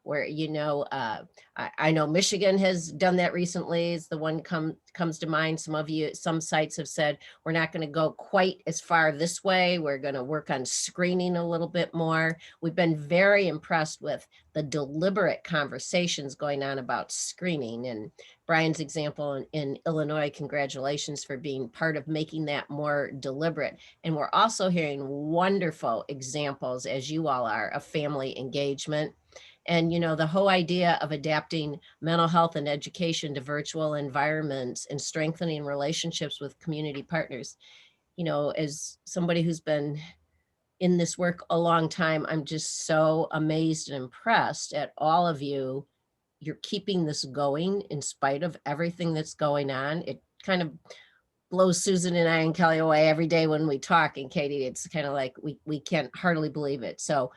where, I know Michigan has done that recently. Is the one comes to mind. Some sites have said, we're not going to go quite as far this way. We're going to work on screening a little bit more. We've been very impressed with the deliberate conversations going on about screening. And Brian's example in Illinois, congratulations for being part of making that more deliberate. And we're also hearing wonderful examples, as you all are, of family engagement. And, the whole idea of adapting mental health and education to virtual environments and strengthening relationships with community partners. As somebody who's been in this work a long time, I'm just so amazed and impressed at all of you. You're keeping this going in spite of everything that's going on. It kind of blows Susan and I and Kelly away every day when we talk. And Katie, it's kind of like we can't hardly believe it. So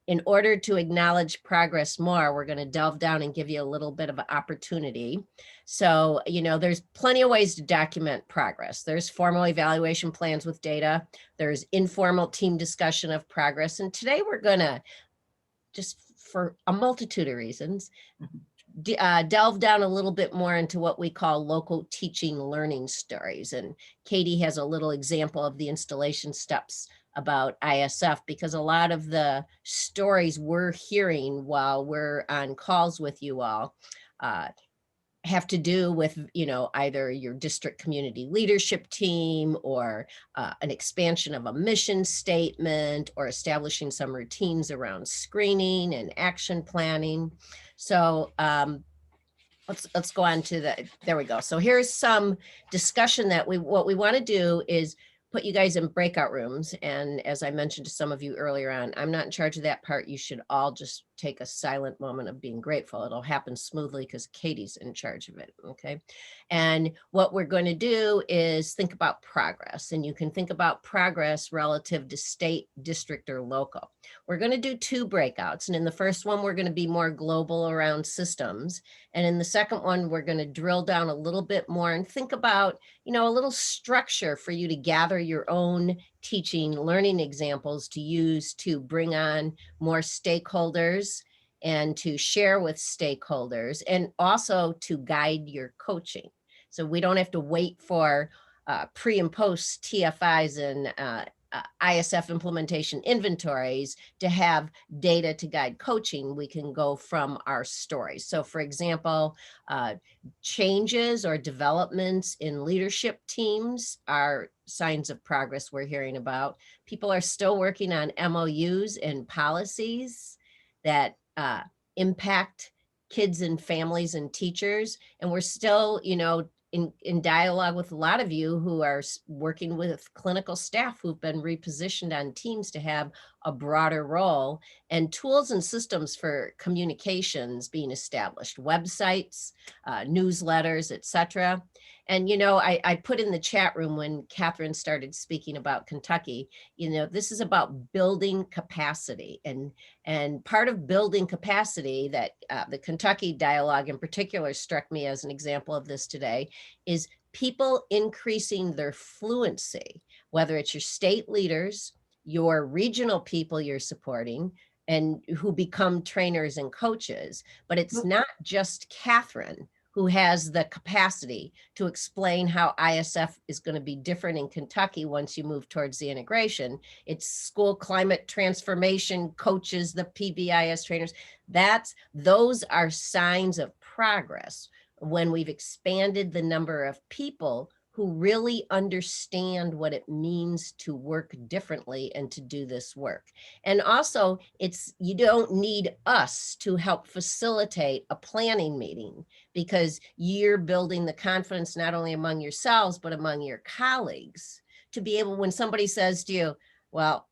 in order to acknowledge progress more, we're going to delve down and give you a little bit of an opportunity. So, there's plenty of ways to document progress. There's formal evaluation plans with data. There's informal team discussion of progress. And today we're going to, just for a multitude of reasons, delve down a little bit more into what we call local teaching learning stories. And Katie has a little example of the installation steps about ISF, because a lot of the stories we're hearing while we're on calls with you all have to do with, either your district community leadership team or an expansion of a mission statement or establishing some routines around screening and action planning. So let's go on to there we go. So here's some discussion that what we want to do is put you guys in breakout rooms. And as I mentioned to some of you earlier on, I'm not in charge of that part. You should all just take a silent moment of being grateful. It'll happen smoothly because Katie's in charge of it, okay? And what we're going to do is think about progress. And you can think about progress relative to state, district, or local. We're going to do 2 breakouts. And in the first one, we're going to be more global around systems. And in the second one, we're going to drill down a little bit more and think about, a little structure for you to gather your own teaching, learning examples to use to bring on more stakeholders and to share with stakeholders, and also to guide your coaching. So we don't have to wait for pre and post TFIs and ISF implementation inventories to have data to guide coaching. We can go from our stories. So for example, changes or developments in leadership teams are signs of progress we're hearing about. People are still working on MOUs and policies that impact kids and families and teachers. And we're still, in dialogue with a lot of you who are working with clinical staff who've been repositioned on teams to have a broader role, and tools and systems for communications being established, websites, newsletters, etc. And, I put in the chat room when Catherine started speaking about Kentucky, this is about building capacity. And part of building capacity that the Kentucky dialogue in particular struck me as an example of this today is people increasing their fluency, whether it's your state leaders, your regional people you're supporting, and who become trainers and coaches. But it's not just Catherine who has the capacity to explain how ISF is going to be different in Kentucky once you move towards the integration. It's school climate transformation coaches, the PBIS trainers. Those are signs of progress when we've expanded the number of people who really understand what it means to work differently and to do this work. And also, you don't need us to help facilitate a planning meeting, because you're building the confidence not only among yourselves, but among your colleagues to be able, when somebody says to you, well,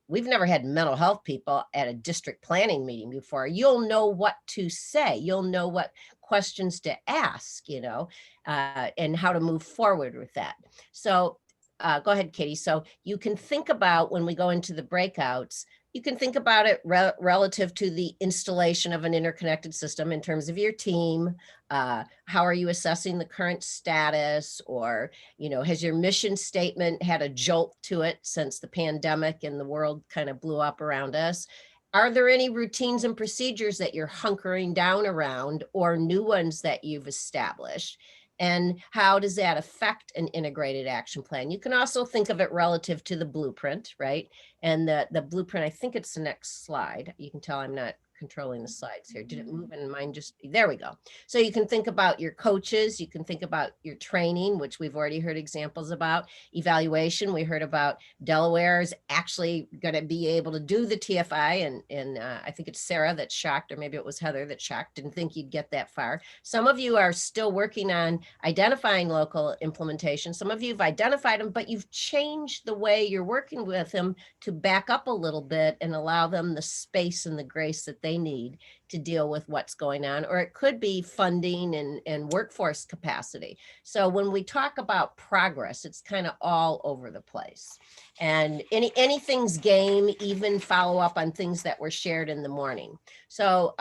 we've never had mental health people at a district planning meeting before, you'll know what to say. You'll know what questions to ask, and how to move forward with that. So go ahead, Katie. So you can think about, when we go into the breakouts, you can think about it relative to the installation of an interconnected system in terms of your team. How are you assessing the current status? Or, has your mission statement had a jolt to it since the pandemic and the world kind of blew up around us? Are there any routines and procedures that you're hunkering down around or new ones that you've established? And how does that affect an integrated action plan? You can also think of it relative to the blueprint, right? And the blueprint, I think it's the next slide. You can tell I'm not controlling the slides here. Did it move in mine? Just there we go. So you can think about your coaches, you can think about your training, which we've already heard examples about. Evaluation, we heard about Delaware is actually going to be able to do the TFI, and I think it's Sarah that's shocked, or maybe it was Heather that's shocked, didn't think you'd get that far. Some of you are still working on identifying local implementation. Some of you have identified them, but you've changed the way you're working with them to back up a little bit and allow them the space and the grace that they need to deal with what's going on. Or it could be funding and workforce capacity. So when we talk about progress, it's kind of all over the place. And anything's game, even follow up on things that were shared in the morning. So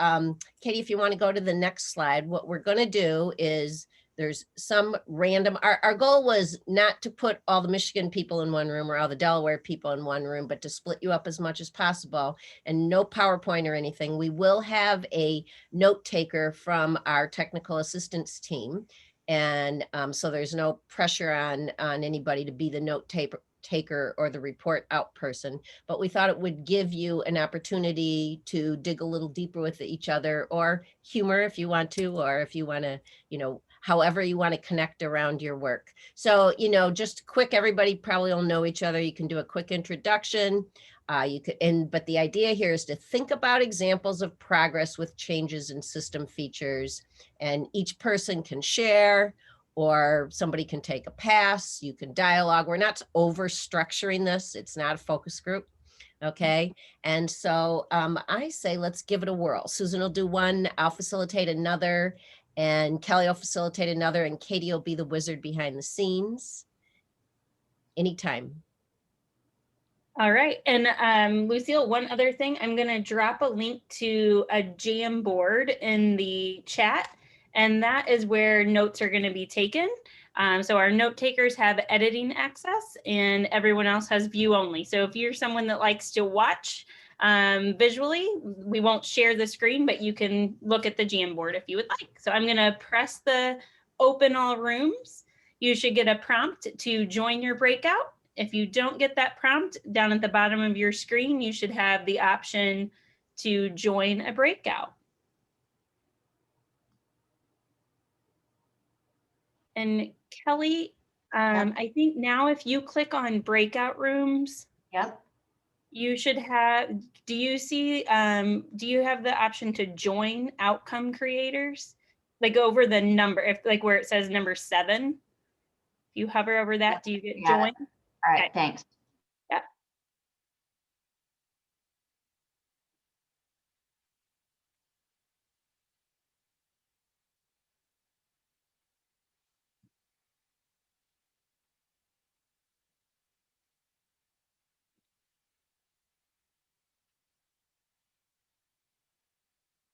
Katie, if you want to go to the next slide, what we're going to do is there's some random, our goal was not to put all the Michigan people in one room or all the Delaware people in one room, but to split you up as much as possible, and no PowerPoint or anything. We will have a note taker from our technical assistance team. And so there's no pressure on anybody to be the note taker or the report out person, but we thought it would give you an opportunity to dig a little deeper with each other, or humor if you want to, or if you want to, however you want to connect around your work. So, just quick, everybody probably will know each other. You can do a quick introduction. But the idea here is to think about examples of progress with changes in system features, and each person can share, or somebody can take a pass, you can dialogue. We're not over structuring this. It's not a focus group. Okay. And so I say, let's give it a whirl. Susan will do one, I'll facilitate another, and Kelly will facilitate another, and Katie will be the wizard behind the scenes. Anytime. All right. And Lucille, one other thing, I'm going to drop a link to a Jam board in the chat, and that is where notes are going to be taken. So our note takers have editing access, and everyone else has view only. So if you're someone that likes to watch visually, we won't share the screen, but you can look at the Jam board if you would like. So I'm going to press the open all rooms. You should get a prompt to join your breakout. If you don't get that prompt, down at the bottom of your screen, you should have the option to join a breakout. And Kelly, Yep. I think now if you click on breakout rooms, Yep. you should have, do you have the option to join outcome creators? Like over the number, where it says number 7, if you hover over that, do you get join? All right, okay. Thanks. Yeah.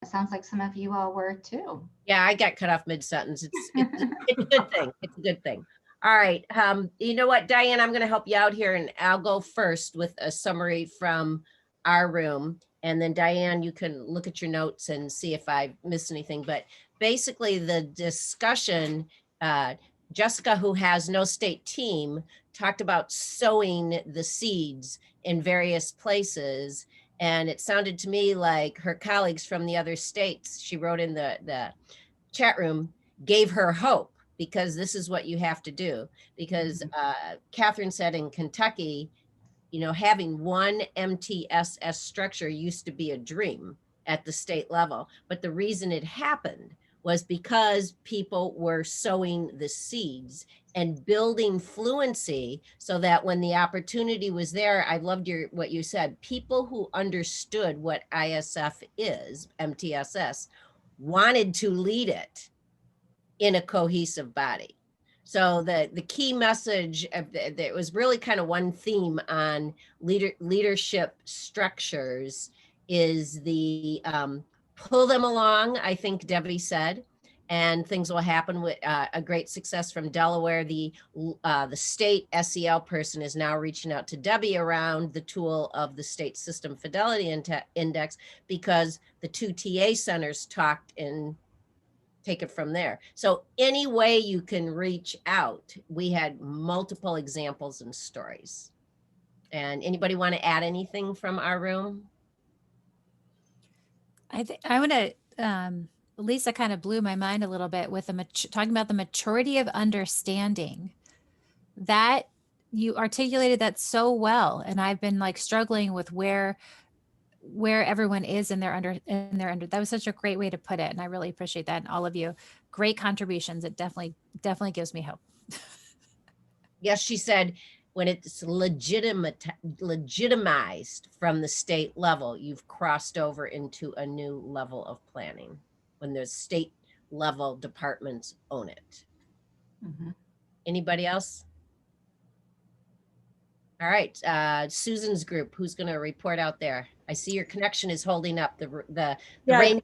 It sounds like some of you all were too. Yeah, I got cut off mid-sentence. It's a good thing. It's a good thing. All right. You know what, Diane, I'm going to help you out here, and I'll go first with a summary from our room. And then Diane, you can look at your notes and see if I missed anything. But basically the discussion, Jessica, who has no state team, talked about sowing the seeds in various places. And it sounded to me like her colleagues from the other states, she wrote in the chat room, gave her hope, because this is what you have to do. Because Catherine said in Kentucky, having one MTSS structure used to be a dream at the state level. But the reason it happened was because people were sowing the seeds and building fluency, so that when the opportunity was there, I loved what you said, people who understood what ISF is, MTSS, wanted to lead it in a cohesive body. So the key message there was really kind of one theme on leadership structures is the pull them along, I think Debbie said, and things will happen with a great success from Delaware. The state SEL person is now reaching out to Debbie around the tool of the state system fidelity index, because the 2 TA centers talked and take it from there. So any way you can reach out, we had multiple examples and stories. And anybody want to add anything from our room? I think I want to, Lisa kind of blew my mind a little bit with talking about the maturity of understanding. That you articulated that so well. And I've been like struggling with where everyone is in their under. That was such a great way to put it. And I really appreciate that. And all of you, great contributions. It definitely gives me hope. Yes, she said, when it's legitimized from the state level, you've crossed over into a new level of planning when there's state level departments own it. Mm-hmm. Anybody else? All right, Susan's group, who's going to report out there? I see your connection is holding up. The rain.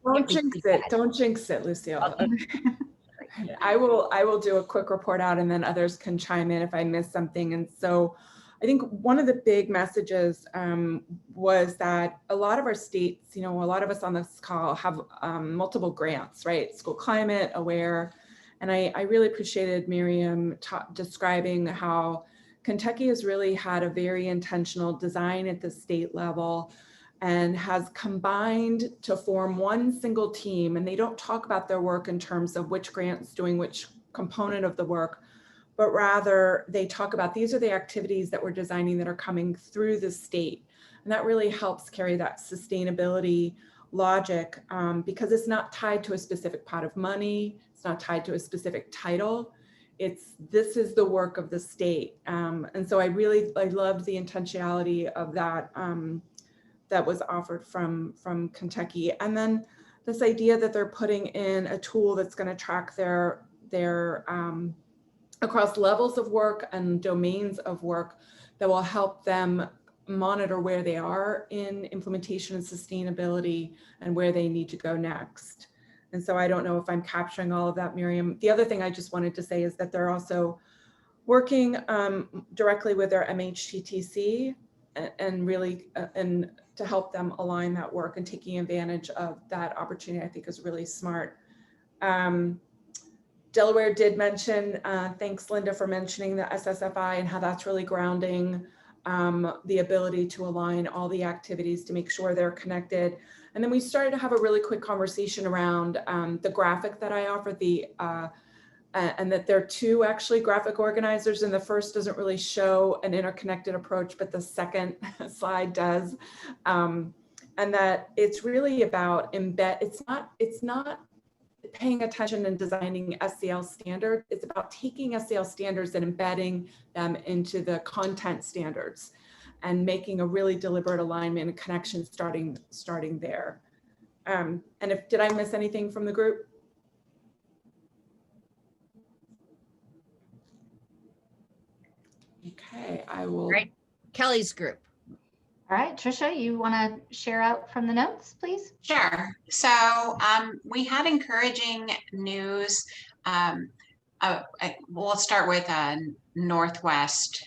Don't jinx it, Lucille. Okay. I will do a quick report out, and then others can chime in if I miss something. And so I think one of the big messages was that a lot of our states, a lot of us on this call have multiple grants, right? School Climate, Aware. And I really appreciated Miriam describing how Kentucky has really had a very intentional design at the state level and has combined to form one single team. And they don't talk about their work in terms of which grant's doing which component of the work, but rather they talk about these are the activities that we're designing that are coming through the state. And that really helps carry that sustainability logic because it's not tied to a specific pot of money. It's not tied to a specific title. This is the work of the state. And so I loved the intentionality of that that was offered from Kentucky. And then this idea that they're putting in a tool that's going to track their across levels of work and domains of work that will help them monitor where they are in implementation and sustainability and where they need to go next. And so I don't know if I'm capturing all of that, Miriam. The other thing I just wanted to say is that they're also working directly with their MHTTC and really and to help them align that work, and taking advantage of that opportunity, I think, is really smart. Delaware did mention, thanks Linda for mentioning the SSFI and how that's really grounding the ability to align all the activities to make sure they're connected. And then we started to have a really quick conversation around the graphic that I offered, and that there are two actually graphic organizers, and the first doesn't really show an interconnected approach, but the second slide does. And that it's really about it's not paying attention and designing SEL standards. It's about taking SEL standards and embedding them into the content standards and making a really deliberate alignment and connection starting there. And did I miss anything from the group? Okay, I will. Right, Kelly's group. All right, Trisha, you want to share out from the notes, please? Sure. So we had encouraging news. We'll start with Northwest.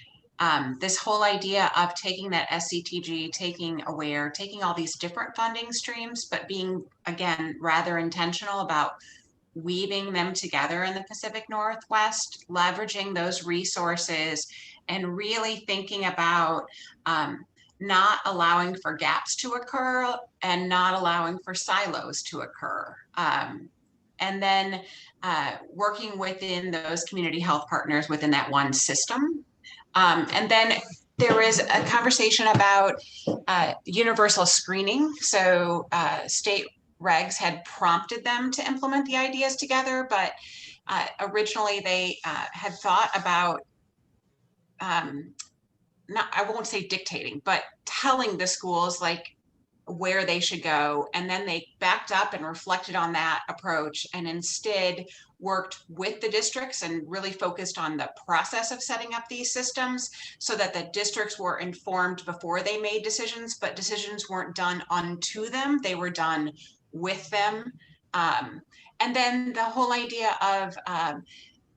This whole idea of taking that SCTG, taking Aware, taking all these different funding streams, but being, again, rather intentional about weaving them together in the Pacific Northwest, leveraging those resources, and really thinking about not allowing for gaps to occur and not allowing for silos to occur. And then working within those community health partners within that one system. And then there is a conversation about universal screening. So state regs had prompted them to implement the ideas together, but originally they had thought about I won't say dictating, but telling the schools like where they should go. And then they backed up and reflected on that approach and instead worked with the districts and really focused on the process of setting up these systems so that the districts were informed before they made decisions, but decisions weren't done unto them. They were done with them And then the whole idea of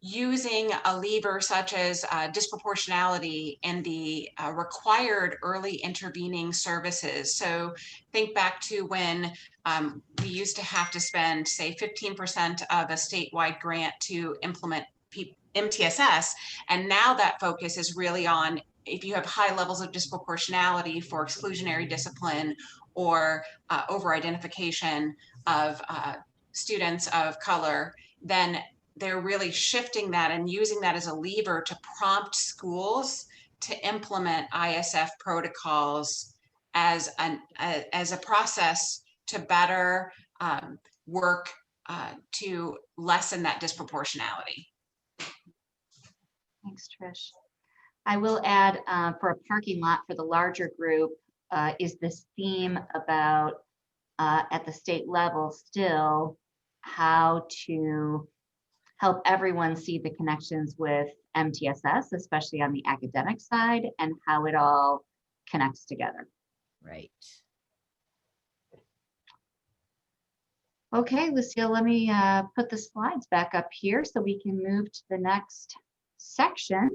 using a lever such as disproportionality and the required early intervening services. So think back to when we used to have to spend, say, 15% of a statewide grant to implement MTSS. And now that focus is really on if you have high levels of disproportionality for exclusionary discipline or over-identification of students of color, then they're really shifting that and using that as a lever to prompt schools to implement ISF protocols as a process to better work to lessen that disproportionality. Thanks, Trish. I will add for a parking lot for the larger group is this theme about at the state level still how to help everyone see the connections with MTSS, especially on the academic side, and how it all connects together. Right. Okay, Lucille, let me put the slides back up here so we can move to the next section.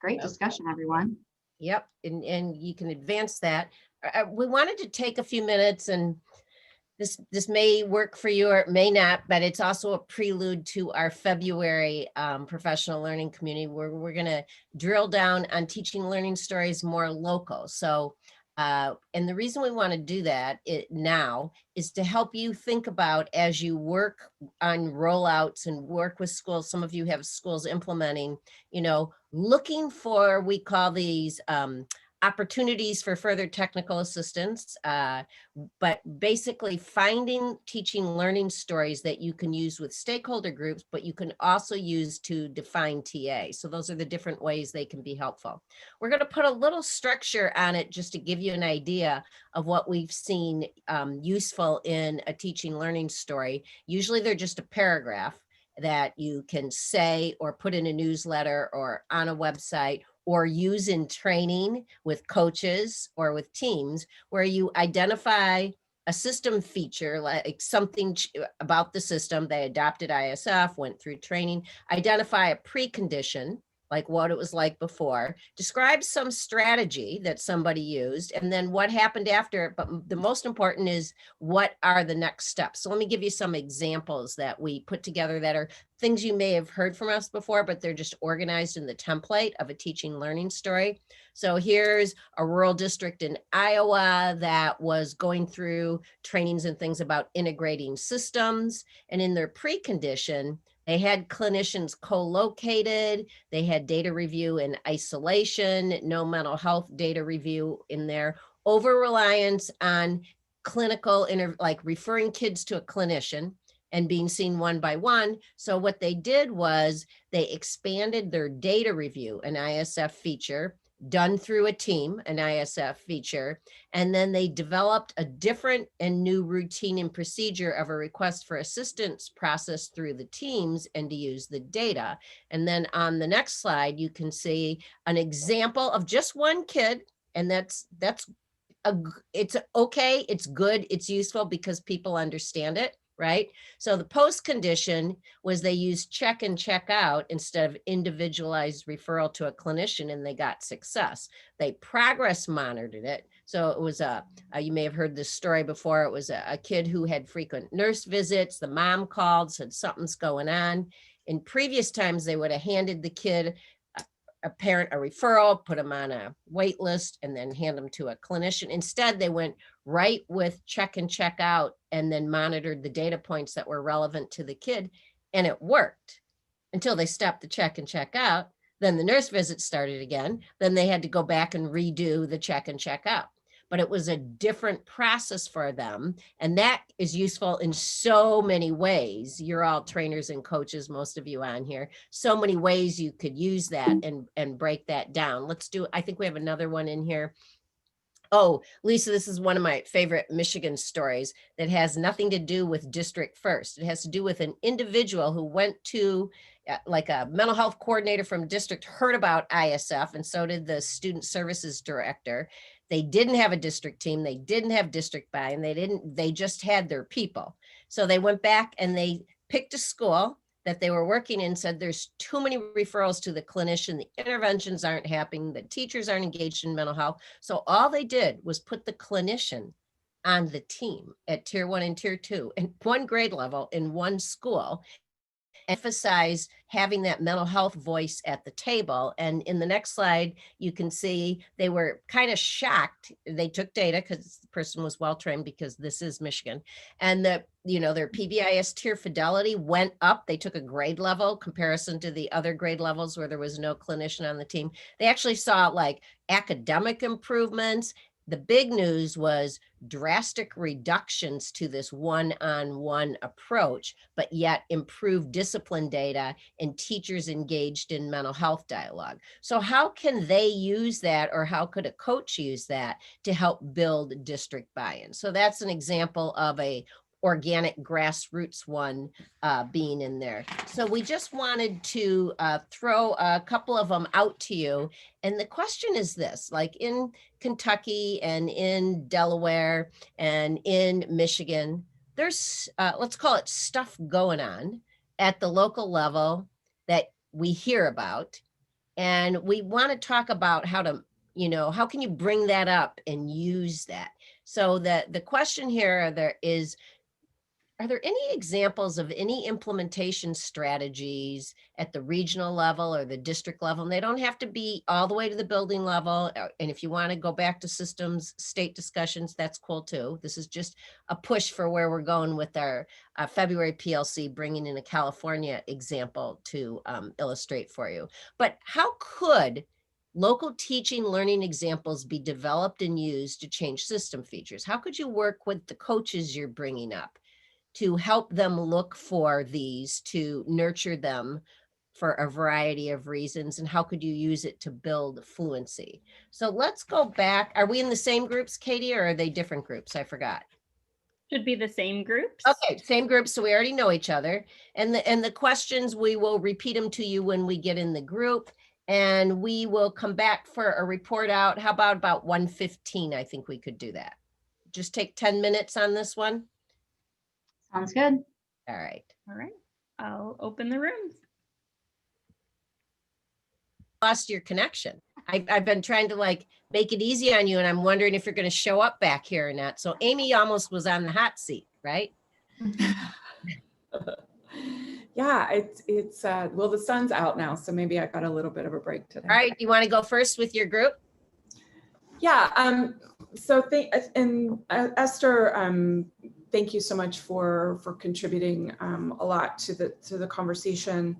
Great discussion, everyone. Yep, and you can advance that. We wanted to take a few minutes, and this may work for you or it may not, but it's also a prelude to our February professional learning community where we're going to drill down on teaching learning stories more local. So, and the reason we want to do that now is to help you think about as you work on rollouts and work with schools. Some of you have schools implementing, you know, looking for, we call these opportunities for further technical assistance, but basically finding teaching learning stories that you can use with stakeholder groups, but you can also use to define TA. So those are the different ways they can be helpful. We're going to put a little structure on it just to give you an idea of what we've seen useful in a teaching learning story. Usually they're just a paragraph that you can say or put in a newsletter or on a website or use in training with coaches or with teams, where you identify a system feature, like something about the system. They adopted ISF, went through training, identify a precondition, like what it was like before, describe some strategy that somebody used, and then what happened after it. But the most important is what are the next steps. So let me give you some examples that we put together that are things you may have heard from us before, but they're just organized in the template of a teaching learning story. So here's a rural district in Iowa that was going through trainings and things about integrating systems. And in their precondition, they had clinicians co-located, they had data review in isolation, no mental health data review in there, over-reliance on clinical, like referring kids to a clinician and being seen one by one. So what they did was they expanded their data review, an ISF feature, done through a team, an ISF feature, and then they developed a different and new routine and procedure of a request for assistance process through the teams and to use the data. And then on the next slide, you can see an example of just one kid, and it's okay, it's good, it's useful because people understand it, right? So the post condition was they used check and check out instead of individualized referral to a clinician, and they got success. They progress monitored it. So it was you may have heard this story before. It was a kid who had frequent nurse visits. The mom called, said something's going on. In previous times, they would have handed the kid a parent a referral, put them on a wait list, and then hand them to a clinician. Instead, they went right with check and check out and then monitored the data points that were relevant to the kid. And it worked until they stopped the check and check out. Then the nurse visit started again. Then they had to go back and redo the check and check out. But it was a different process for them. And that is useful in so many ways. You're all trainers and coaches, most of you on here. So many ways you could use that and break that down. Let's do, I think we have another one in here. Oh, Lisa, this is one of my favorite Michigan stories that has nothing to do with District First. It has to do with an individual who went to like a mental health coordinator from district, heard about ISF, and so did the student services director. They didn't have a district team. They didn't have district buy-in. They just had their people. So they went back and they picked a school that they were working in, said there's too many referrals to the clinician, the interventions aren't happening, the teachers aren't engaged in mental health. So all they did was put the clinician on the team at tier 1 and tier 2 in one grade level in one school, emphasize having that mental health voice at the table. And in the next slide, you can see they were kind of shocked. They took data because the person was well-trained, because this is Michigan, and that, you know, their PBIS tier fidelity went up. They took a grade level comparison to the other grade levels where there was no clinician on the team. They actually saw like academic improvements. The big news was drastic reductions to this one-on-one approach, but yet improved discipline data and teachers engaged in mental health dialogue. So how can they use that, or how could a coach use that to help build district buy-in? So that's an example of a organic grassroots one being in there. So we just wanted to throw a couple of them out to you. And the question is this, like in Kentucky and in Delaware and in Michigan, there's, let's call it stuff going on at the local level that we hear about. And we want to talk about how to, you know, how can you bring that up and use that? So the question here there is, are there any examples of any implementation strategies at the regional level or the district level? And they don't have to be all the way to the building level. And if you want to go back to systems state discussions, that's cool too. This is just a push for where we're going with our February PLC, bringing in a California example to illustrate for you. But how could local teaching learning examples be developed and used to change system features? How could you work with the coaches you're bringing up to help them look for these, to nurture them for a variety of reasons? And how could you use it to build fluency? So let's go back. Are we in the same groups, Katie, or are they different groups? I forgot. Should be the same groups. Okay, same groups, so we already know each other. And the questions, we will repeat them to you when we get in the group, and we will come back for a report out. How about 1:15? I think we could do that. Just take 10 minutes on this one. Sounds good. All right. All right. I'll open the rooms. Lost your connection. I've been trying to like make it easy on you, and I'm wondering if you're going to show up back here or not. So Amy almost was on the hot seat, right? Yeah, it's well, the sun's out now, so maybe I got a little bit of a break today. All right, you want to go first with your group? Yeah, so Esther, thank you so much for contributing a lot to the conversation.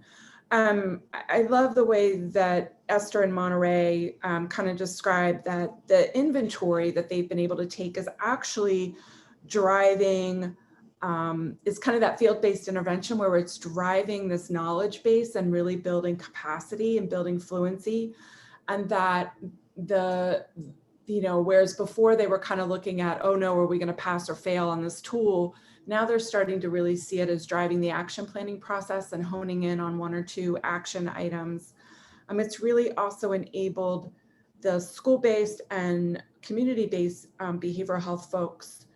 I love the way that Esther and Monterey kind of described that the inventory that they've been able to take is actually driving, is kind of that field-based intervention where it's driving this knowledge base and really building capacity and building fluency. And that whereas before they were kind of looking at, oh no, are we going to pass or fail on this tool? Now they're starting to really see it as driving the action planning process and honing in on one or two action items. It's really also enabled the school-based and community-based behavioral health folks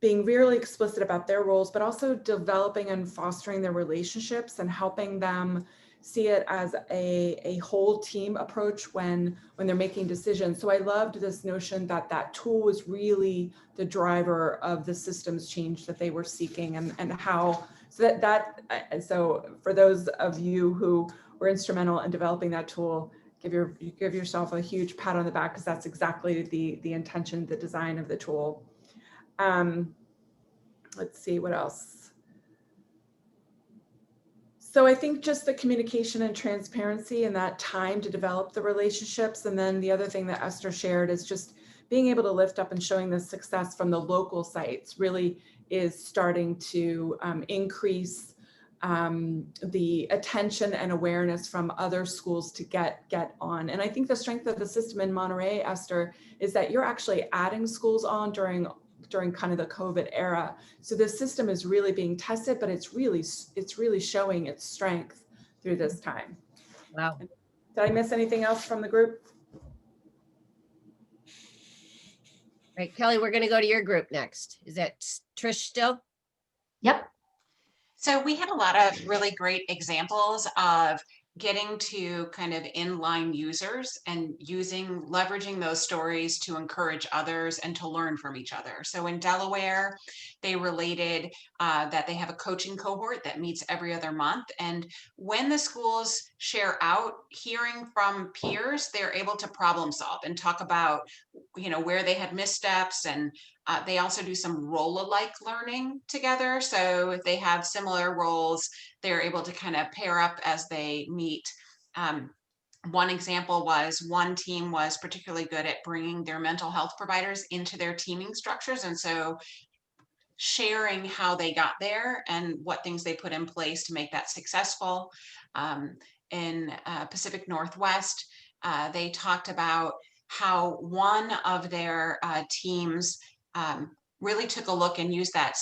being really explicit about their roles, but also developing and fostering their relationships and helping them see it as a whole team approach when they're making decisions. So I loved this notion that tool was really the driver of the systems change that they were seeking, and how, so for those of you who were instrumental in developing that tool, give yourself a huge pat on the back, because that's exactly the intention, the design of the tool. Let's see what else. So I think just the communication and transparency and that time to develop the relationships. And then the other thing that Esther shared is just being able to lift up and showing the success from the local sites really is starting to increase the attention and awareness from other schools to get on. And I think the strength of the system in Monterey, Esther, is that you're actually adding schools on during kind of the COVID era. So the system is really being tested, but it's really showing its strength through this time. Wow. Did I miss anything else from the group? Right, Kelly, we're going to go to your group next. Is that Trish still? Yep. So we had a lot of really great examples of getting to kind of inline users and leveraging those stories to encourage others and to learn from each other. So in Delaware, they related that they have a coaching cohort that meets every other month. And when the schools share out, hearing from peers, they're able to problem solve and talk about, where they had missteps. And they also do some role-alike learning together. So if they have similar roles, they're able to kind of pair up as they meet. One example was one team was particularly good at bringing their mental health providers into their teaming structures. And so sharing how they got there and what things they put in place to make that successful. In Pacific Northwest, they talked about how one of their teams really took a look and used that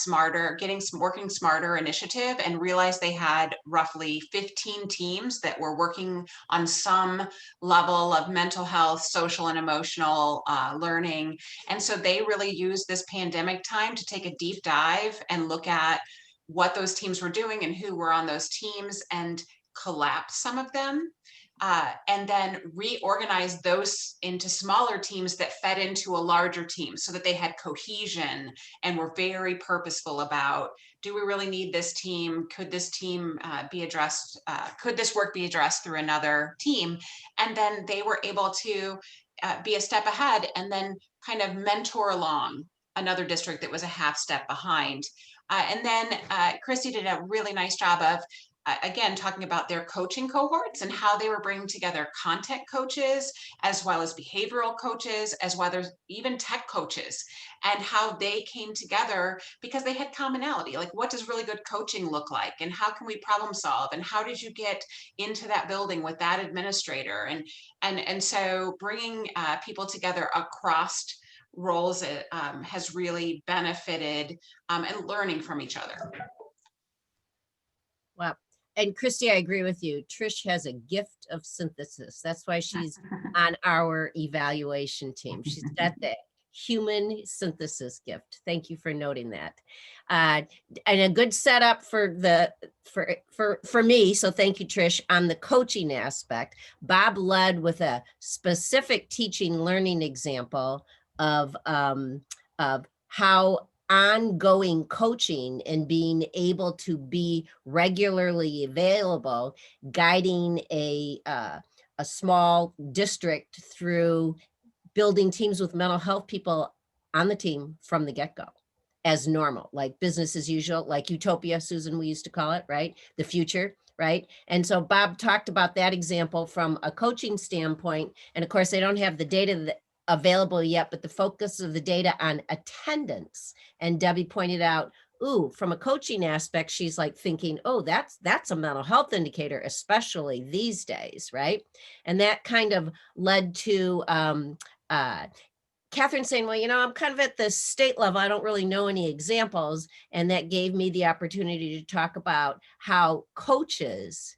working smarter initiative and realized they had roughly 15 teams that were working on some level of mental health, social and emotional learning. And so they really used this pandemic time to take a deep dive and look at what those teams were doing and who were on those teams and collapse some of them. And then reorganize those into smaller teams that fed into a larger team so that they had cohesion and were very purposeful about, do we really need this team? Could this team be addressed? Could this work be addressed through another team? And then they were able to be a step ahead and then kind of mentor along another district that was a half step behind. And then Christy did a really nice job of again, talking about their coaching cohorts and how they were bringing together content coaches, as well as behavioral coaches, as well as even tech coaches, and how they came together because they had commonality. Like, what does really good coaching look like? And how can we problem solve? And how did you get into that building with that administrator? And so bringing people together across roles has really benefited and learning from each other. Wow. And Christy, I agree with you. Trish has a gift of synthesis. That's why she's on our evaluation team. She's got the human synthesis gift. Thank you for noting that. And a good setup for me. So thank you, Trish, on the coaching aspect. Bob led with a specific teaching learning example of how ongoing coaching and being able to be regularly available, guiding a small district through building teams with mental health people on the team from the get-go as normal, like business as usual, like utopia, Susan, we used to call it, right? The future, right? And so Bob talked about that example from a coaching standpoint. And of course, they don't have the data available yet, but the focus of the data on attendance. And Debbie pointed out, ooh, from a coaching aspect, she's like thinking, oh, that's a mental health indicator, especially these days, right? And that kind of led to Catherine saying, well, I'm kind of at the state level. I don't really know any examples. And that gave me the opportunity to talk about how coaches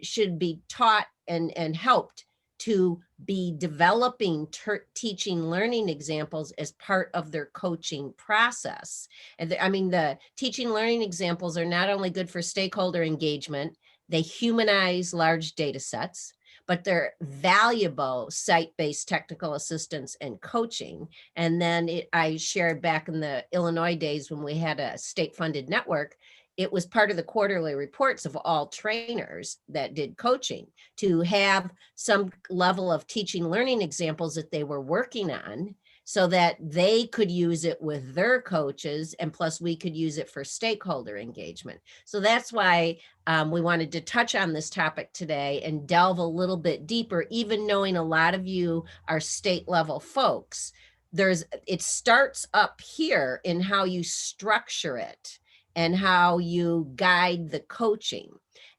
should be taught and helped to be developing teaching learning examples as part of their coaching process. And the teaching learning examples are not only good for stakeholder engagement, they humanize large data sets, but they're valuable site-based technical assistance and coaching. And then I shared back in the Illinois days when we had a state-funded network, it was part of the quarterly reports of all trainers that did coaching to have some level of teaching learning examples that they were working on so that they could use it with their coaches, and plus we could use it for stakeholder engagement. So that's why we wanted to touch on this topic today and delve a little bit deeper, even knowing a lot of you are state level folks. It starts up here in how you structure it and how you guide the coaching.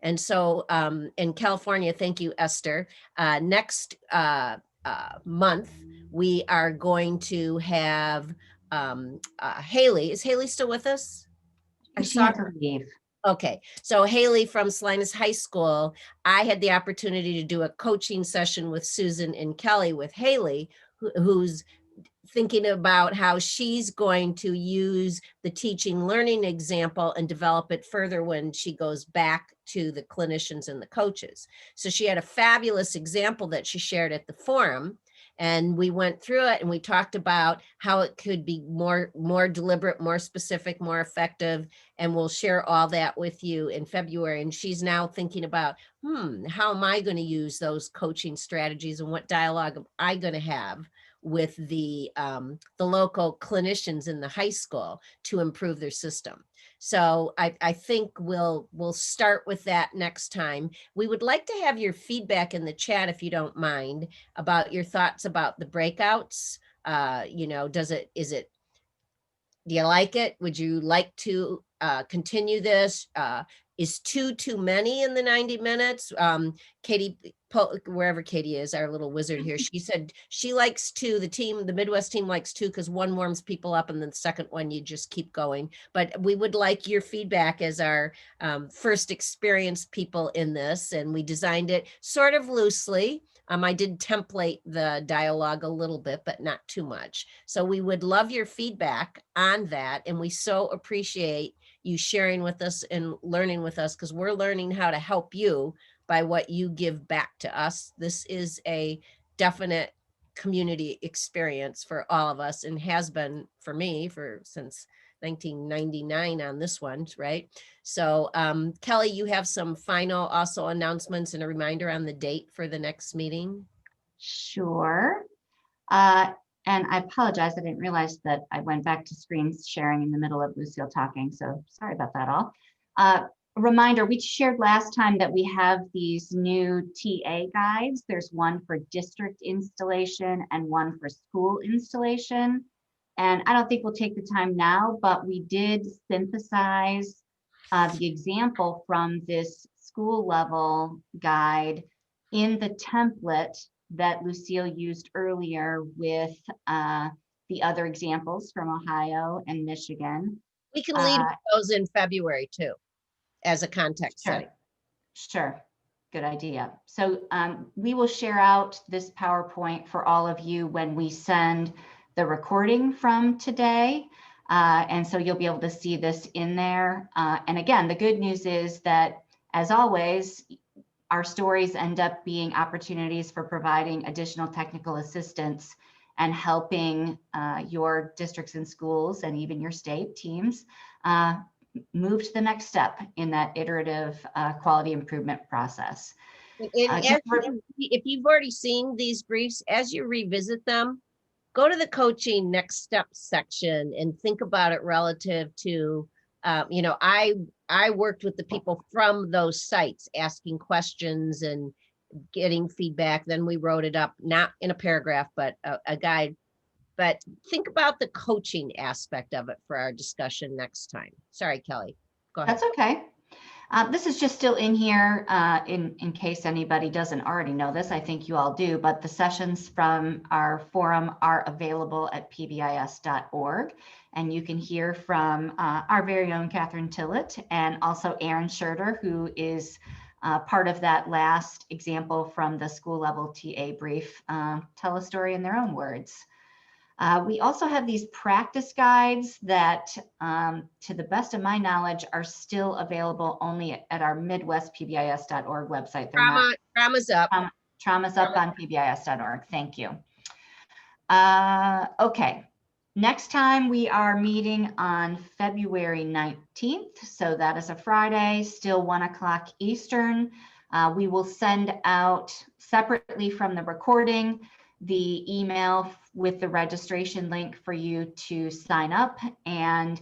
And so in California, thank you, Esther, next month, we are going to have Haley. Is Haley still with us? She had to leave. Okay, so Haley from Salinas High School, I had the opportunity to do a coaching session with Susan and Kelly with Haley, who's thinking about how she's going to use the teaching learning example and develop it further when she goes back to the clinicians and the coaches. So she had a fabulous example that she shared at the forum, and we went through it and we talked about how it could be more deliberate, more specific, more effective, and we'll share all that with you in February. And she's now thinking about, how am I going to use those coaching strategies and what dialogue am I going to have with the local clinicians in the high school to improve their system. So I think we'll start with that next time. We would like to have your feedback in the chat, if you don't mind, about your thoughts about the breakouts. You know, do you like it? Would you like to continue this? Is two too many in the 90 minutes? Katie, wherever Katie is, our little wizard here, she said she likes two. The Midwest team likes two because one warms people up and then the second one you just keep going. But we would like your feedback as our first experienced people in this, and we designed it sort of loosely. I did template the dialogue a little bit, but not too much. So we would love your feedback on that. And we so appreciate you sharing with us and learning with us, because we're learning how to help you by what you give back to us. This is a definite community experience for all of us, and has been for me since 1999 on this one, right? So Kelly, you have some final also announcements and a reminder on the date for the next meeting? Sure. And I apologize, I didn't realize that I went back to screen sharing in the middle of Lucille talking, so sorry about that all. Reminder, we shared last time that we have these new TA guides. There's one for district installation and one for school installation. And I don't think we'll take the time now, but we did synthesize the example from this school level guide in the template that Lucille used earlier with the other examples from Ohio and Michigan. We can lead those in February too, as a context Sure. setting. Sure, good idea. So we will share out this PowerPoint for all of you when we send the recording from today. And so you'll be able to see this in there. And again, the good news is that, as always, our stories end up being opportunities for providing additional technical assistance and helping your districts and schools and even your state teams move to the next step in that iterative quality improvement process. And if you've already seen these briefs, as you revisit them, go to the coaching next step section and think about it relative to, you know, I worked with the people from those sites asking questions and getting feedback. Then we wrote it up, not in a paragraph, but a guide. But think about the coaching aspect of it for our discussion next time. Sorry, Kelly, go ahead. That's okay. This is just still in here in case anybody doesn't already know this. I think you all do, but the sessions from our forum are available at pbis.org. And you can hear from our very own Catherine Tillett and also Aaron Scherter, who is part of that last example from the school level TA brief, tell a story in their own words. We also have these practice guides that, to the best of my knowledge, are still available only at our midwestpbis.org website. They're Trauma's up. Trauma's up on pbis.org. Thank you. Okay. Next time we are meeting on February 19th. So that is a Friday, still 1 o'clock Eastern. We will send out separately from the recording the email with the registration link for you to sign up. And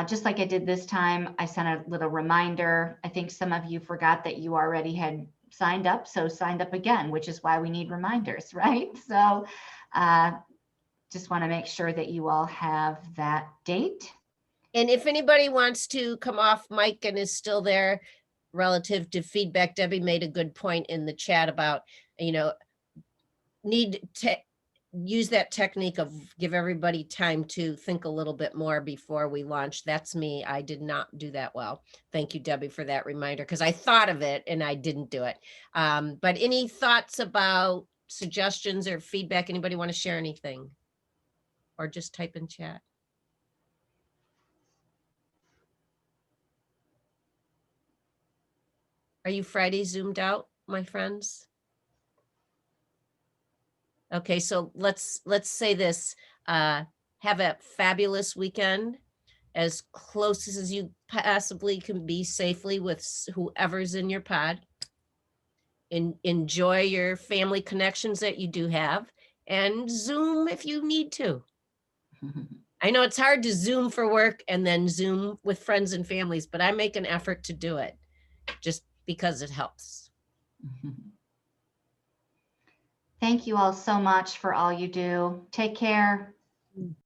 just like I did this time, I sent a little reminder. I think some of you forgot that you already had signed up, so signed up again, which is why we need reminders, right? So just want to make sure that you all have that date. And if anybody wants to come off mic and is still there relative to feedback, Debbie made a good point in the chat about, you know, need to use that technique of give everybody time to think a little bit more before we launch. That's me. I did not do that well. Thank you, Debbie, for that reminder, because I thought of it and I didn't do it. But any thoughts about suggestions or feedback? Anybody want to share anything? or just type in chat. Are you Friday zoomed out, my friends? Okay, so let's say this. Have a fabulous weekend, as close as you possibly can be safely with whoever's in your pod. Enjoy your family connections that you do have, and Zoom if you need to. I know it's hard to Zoom for work and then Zoom with friends and families, but I make an effort to do it just because it helps. Thank you all so much for all you do. Take care.